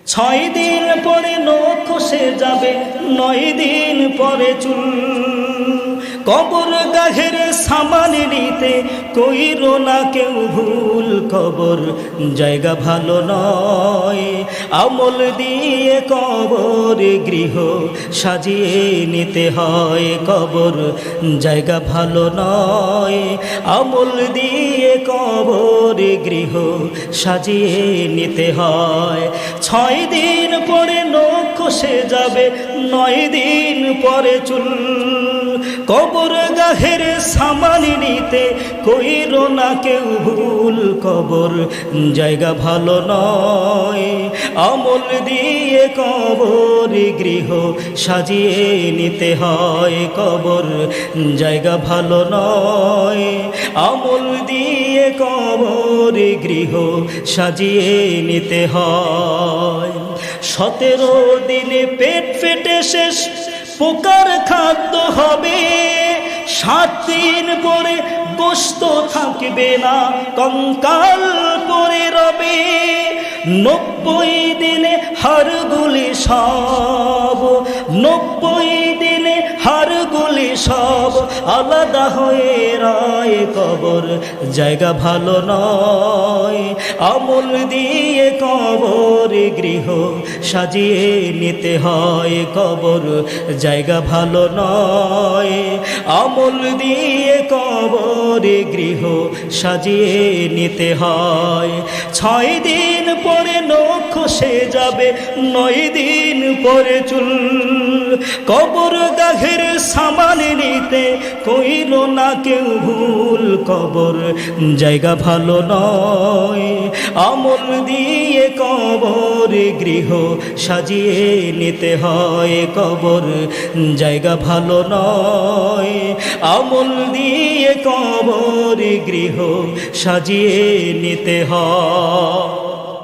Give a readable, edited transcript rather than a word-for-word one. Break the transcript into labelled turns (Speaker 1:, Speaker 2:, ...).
Speaker 1: ছয় দিন পরে নখ খসে যাবে, 9 দিন পরে চুল। কবর গাঘের সামান নিতে কইরো না কেউ ভুল। কবর জায়গা ভালো নয়, আমল দিয়ে কবর গৃহ সাজিয়ে নিতে হয়। কবর জায়গা ভালো নয়, আমল দিয়ে কবর গৃহ সাজিয়ে নিতে হয়। 6 দিন পরে নখ খসে যাবে, 9 দিন পরে চুল। কবর গাহের সামান নিতে কইরো না কেউ ভুল। কবর জায়গা ভালো নয়, আমল দিয়ে কবর গৃহ সাজিয়ে নিতে হয়। কবর জায়গা ভালো নয়, আমল দিয়ে কবর গৃহ সাজিয়ে নিতে হয়। 17 দিনে পেট ফেটে শেষ, পোকার খাদ্য হবে। 7 দিন পরে গোশত থাকবে না, কঙ্কাল পরে রবে। 90 দিনে হাড়গুলি সব, 90 দিনে হাড়গুলি সব আলাদা হয়ে রয়। কবর জায়গা ভালো নয়, আমল দিয়ে কবর গৃহ সাজিয়ে নিতে হয়। কবর জায়গা ভালো নয়, আমল দিয়ে কবর গৃহ সাজিয়ে নিতে হয়। 6 দিন পরে নখ খসে যাবে, 9 দিন পরে চুল। কবর গাঘের সামান নিতে কইরো না কেউ ভুল। কবর জায়গা ভালো নয়, আমল দিয়ে কবর গৃহ সাজিয়ে নিতে হয়। কবর জায়গা ভালো নয়, আমল দিয়ে কবর গৃহ সাজিয়ে নিতে হয়।